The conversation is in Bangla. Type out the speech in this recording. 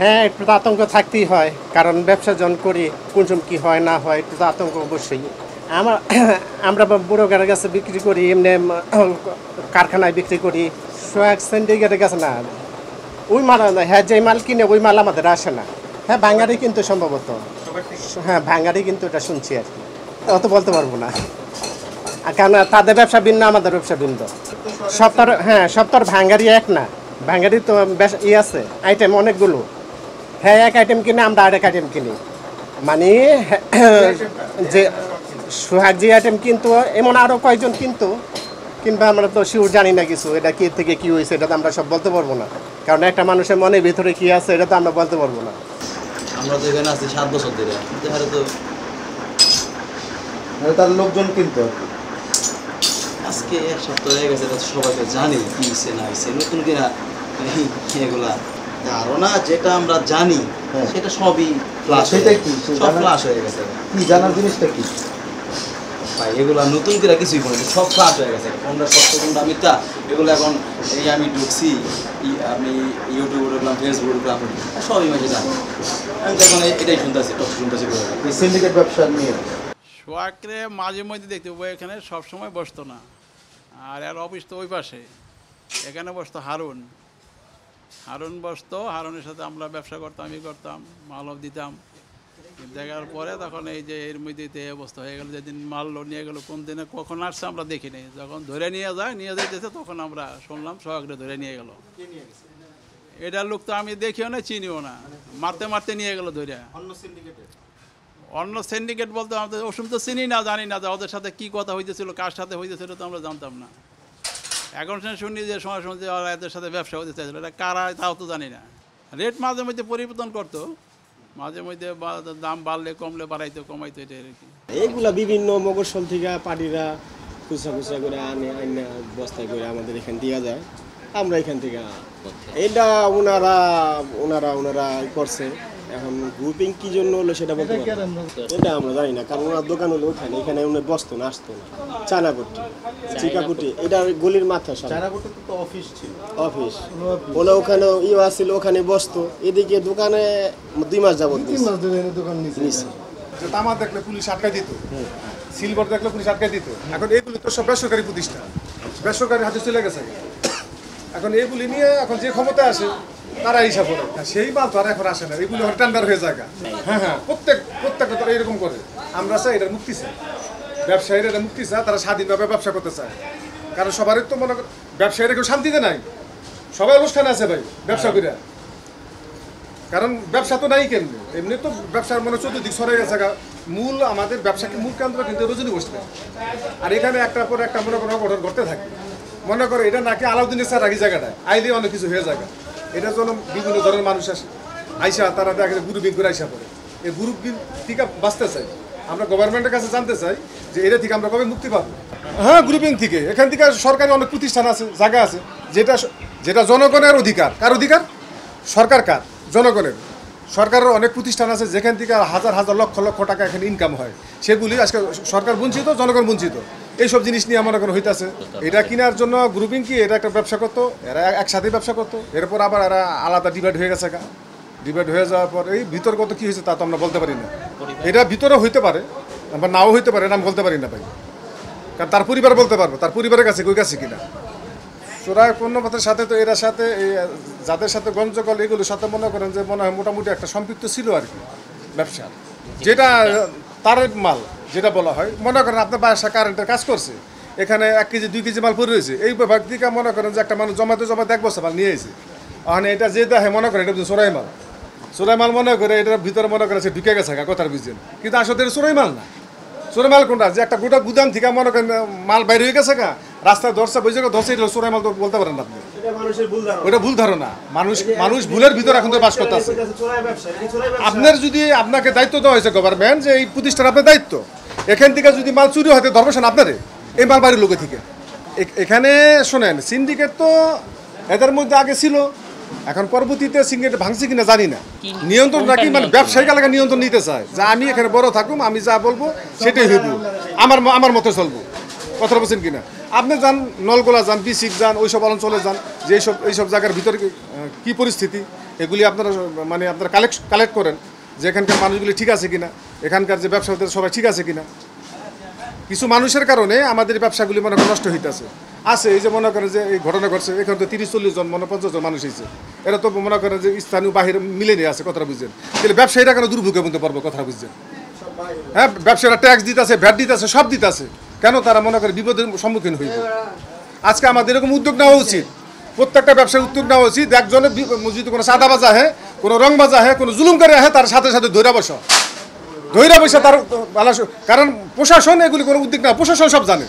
হ্যাঁ, একটু তো আতঙ্ক থাকতেই হয়, কারণ ব্যবসা যখন করি কোন সময় কী হয় না হয় একটু তো আতঙ্ক অবশ্যই। আমার আমরা বুড়ো গাড়ির কাছে বিক্রি করি, এমনি কারখানায় বিক্রি করি, সোয়াগ সিন্ডিকেটের কাছে না। ওই মাল হ্যাঁ, যে মাল কিনে ওই মাল আমাদের আসে না। হ্যাঁ, ভাঙ্গারি কিন্তু সম্ভবত, হ্যাঁ ভাঙ্গারি কিন্তু এটা শুনছি আর কি, অত বলতে পারবো না, কারণ তাদের ব্যবসা ভিন্ন, আমাদের ব্যবসা ভিন্ন। সপ্তাহ হ্যাঁ, সপ্তাহ ভাঙ্গারি এক না, ভাঙ্গারি তো বেশ আছে আইটেম অনেকগুলো। হ্যাঁ, এক আইটেম কিনে আমরা আরেক আইটেম কিনি, মানে যে সোহাগ যে আইটেম কিন্তু এমন আরও কয়েকজন কিন্তু কিংবা আমরা তো শিওর জানি না কিছু, এটা কি থেকে কি হয়েছে এটা তো আমরা সব বলতে পারবো না, কারণ একটা মানুষের মনের ভিতরে কি আছে এটা তো আমরা বলতে পারবো না। আমরা তো এখানে আছি 7 বছর ধরে, তো তার লোকজন কিন্তু আজকে 1 সপ্তাহ হয়ে গেছে, সবাইকে জানি কি হয়েছে না হয়েছে, নতুন কিনা এগুলা ধারণা যেটা আমরা জানি সেটা সবই ফ্লাশ। সেটা কি সব ফ্লাশ হয়ে গেছে। কি জানার জিনিসটা কি ভাই, এগুলা নতুন করে কিছুই বলি, সব ফ্লাশ হয়ে গেছে। কোনটা সত্য কোনটা মিথ্যা এগুলো এখন এই আমি ঢুকছি, আমি ইউটিউবে ঢুকলাম, ফেসবুকে ঢুকলাম, সবই মাঝে জানি। আমি তখন এটাই শুনতেছি, টক শুনতেছি সিন্ডিকেট ব্যবসা নিয়ে। সোহাগকে মাঝে মধ্যে দেখতে পাবো, এখানে সবসময় বসতো না, আর এর অফিস তো ওই পাশে, এখানে বসতো হারুন বসতো, হারুনের সাথে আমরা ব্যবসা করতাম, করতাম, মালও দিতাম। দেখার পরে তখন এই যে এর মধ্যে এই অবস্থা হয়ে গেল, যেদিন মাল নিয়ে গেলো, কোন দিনে কখন আসছে আমরা দেখিনি, যখন ধরে নিয়ে যাইতেছে তখন আমরা শুনলাম সোহাগরে ধরে নিয়ে গেল। এটার লোক তো আমি দেখিও না, চিনিও না, মারতে মারতে নিয়ে গেল ধরে। অন্য সিন্ডিকেট বলতে আমাদের ওসম তো চিনি না, জানি না যে ওদের সাথে কী কথা হইতেছিল, কার সাথে হইতেছিল তো আমরা জানতাম না। এখন শুনি যে সময় শুনছি ওরা এদের সাথে ব্যবসা হতে চাইছিল, এটা কারা তাও তো জানি না। রেট মাঝে মধ্যে পরিবর্তন করতো, মাঝে মধ্যে দাম বাড়লে কমলে বাড়াইতো কমাইতো, এটা আর কি। এইগুলা বিভিন্ন মগরসল থেকে পার্টিরা খুচরা খুচরা করে আনে বস্তায় করে আমাদের এখান দিয়ে যায়, আমরা এখান থেকে এটা ওনারা করছে। এখন গ্রুপিং কি জন্য হলো সেটা বলতে পারি এটা আমরা জানি না, কারণ ওনার দোকান হলো ওখানে, এখানে উনি বসতো না, আসতো না। চানাকুটি চিকাকুটি এটা গলির মাথা, অফিস ছিল, অফিস বলে ওখানে আসছিল, ওখানে বসতো। এদিকে দোকানে 2 মাস যাবত দোকান নিচ্ছে। তামা দেখলে পুলিশ আটকায় দিত, সিলভার দেখলে পুলিশ আটকায় দিত। এখন এগুলি তো সব বেসরকারি প্রতিষ্ঠান, বেসরকারি হাতে চলে গেছে। এখন এগুলি নিয়ে এখন যে ক্ষমতা আসে তারা হিসাব করে, সেই মাল তো আর এখন আসে না, এগুলি টেন্ডার হয়ে যায়। হ্যাঁ, প্রত্যেকটা তো এরকম করে। আমরা চাই এটার মুক্তি চাই, ব্যবসায়ীরা এটা মুক্তি চায়, তারা স্বাধীনভাবে ব্যবসা করতে চায়। কারণ সবারই তো মনে করেন ব্যবসায়ীরা কেউ শান্তিতে নাই, সবাই অনুষ্ঠানে আছে ভাই ব্যবসা করে, কারণ ব্যবসা তো নাই কেমনি, এমনি তো ব্যবসার মনে চতুর্দিক সরে গেছে। মূল আমাদের ব্যবসাকে মূল কেন্দ্র কিন্তু রজনী বসতে, আর এখানে একটার পর একটা মনে করো অঘটন করতে থাকে। মনে করো এটা নাকি আলাউদ্দিনের স্যার রাখি জায়গাটায় আইলে অনেক কিছু হয়ে যায়। এটার জন্য বিভিন্ন ধরনের মানুষ আসে, আইসা তারা দেখে গ্রুপিং করে আইসা পড়ে। এই গ্রুপ থেকে বাঁচতে চাই, আমরা গভর্নমেন্টের কাছে জানতে চাই যে এটা থেকে আমরা কবে মুক্তি পাবো। হ্যাঁ, গ্রুপিং থেকে এখান থেকে সরকারি অনেক প্রতিষ্ঠান আছে, জায়গা আছে, যেটা জনগণের অধিকার। কার অধিকার? সরকার কার? জনগণের। সরকারের অনেক প্রতিষ্ঠান আছে যেখান থেকে হাজার হাজার লক্ষ লক্ষ টাকা এখানে ইনকাম হয়, সেগুলি আজকে সরকার বঞ্চিত, জনগণ বঞ্চিত। এইসব জিনিস নিয়ে মনে করেন হইতেছে এটা কেনার জন্য গ্রুপিং কি এটা একটা ব্যবসা করতো, এরা একসাথে ব্যবসা করতো, এরপর আবার এরা আলাদা ডিভাইড হয়ে গেছে। ডিভাইড হয়ে যাওয়ার পর এই ভিতরগত কী হয়েছে তা তো আমরা বলতে পারি না। এটা ভিতরে হইতে পারে বা নাও হইতে পারে, এটা আমি বলতে পারি না ভাই, কারণ তার পরিবার বলতে পারবো, তার পরিবারের কাছে কই গেছে কিনা। চোরাই পণ্যপথের সাথে তো এরা সাথে যাদের সাথে গঞ্জকল এগুলোর সাথে মনে করেন যে মনে হয় মোটামুটি একটা সম্পৃক্ত ছিল আর কি ব্যবসা, যেটা তার মাল যেটা বলা হয়। মনে করেন আপনার বাসা কারেন্টের কাজ করছে, এখানে 1 কেজি 2 কেজি মাল পড়ে রয়েছে, এই বিভাগ থেকে মনে করেন যে একটা মানুষ জমাতে 1 বস্তা মাল নিয়ে এসে ওখানে এটা যে দেখে মনে করেন এটা চোরাই মাল মনে করে এটার ভিতরে মনে করে সে ঢুকে গেছে কথার বুঝছেন, কিন্তু আসলে এটা চোরাই মাল না। চোরাই মাল কোনটা? যে একটা গোটা গুদাম থেকে মনে করেন মাল বাইরে হয়ে গেছে, রাস্তায় ধরছে বুঝে ধরছে, এটা চোরাই মাল তো বলতে পারেন না আপনি, ওটা ভুল ধারণা। মানুষ ভুলের ভিতরে এখন তো বাস করতে আছে। আপনার যদি আপনাকে দায়িত্ব দেওয়া হয়েছে গভর্নমেন্ট যে এই প্রতিষ্ঠান আপনার দায়িত্ব, এখান থেকে যদি মাল চুরি হতে ধর্মেশন আপনারে এই মাল বাড়ির লোকে থেকে। এখানে শোনেন, সিন্ডিকেট তো এদের মধ্যে আগে ছিল, এখন পরবর্তীতে সিন্ডিকেট ভাঙছে কিনা জানি না। নিয়ন্ত্রণ রাখি মানে ব্যবসায়িক এলাকা নিয়ন্ত্রণ নিতে চায়, যে আমি এখানে বড় থাকুম, আমি যা বলবো সেটাই হইব, আমার মতো চলবো। কথা বলছেন কিনা? আপনি যান নলগোলা যান, বিসিক যান, ওইসব অঞ্চলে যান, যে এইসব জায়গার ভিতরে কি পরিস্থিতি, এগুলি আপনারা মানে আপনারা কালেক্ট করেন যে এখানকার মানুষগুলি ঠিক আছে কিনা, এখানকার যে ব্যবসায়ীদের সবাই ঠিক আছে কিনা। কিছু মানুষের কারণে আমাদের ব্যবসাগুলি মনে করেন নষ্ট হইতেছে আছে। এই যে মনে করেন যে এই ঘটনা ঘটছে, এখানে তো 30-40 জন 50 জন মানুষ হয়েছে, এরা তো মনে করেন যে স্থানীয় বাহির মিলে নিয়ে আছে, কথাটা বুঝছেন। তাহলে ব্যবসায়ীরা কেন দুর্ভোগে বলতে পারবো, কথা বুঝছেন? হ্যাঁ, ব্যবসায়ীরা ট্যাক্স দিতেছে, ভ্যাট দিতেছে, সব দিতেছে, কেন তারা মনে করে বিপদের সম্মুখীন হইবে? আজকে আমাদের এরকম উদ্যোগ নেওয়া উচিত, প্রত্যেকটা ব্যবসায় উদ্যোগ নেওয়া উচিত। একজনের যদি কোনো সাদা বাজা হয়, কোনো রং বাজা হয়, কোনো জুলুম করে হয়, তার সাথে সাথে ধৈর্য বসা তার, কারণ প্রশাসন এগুলি কোনো উদ্যোগ না, প্রশাসন সব জানে।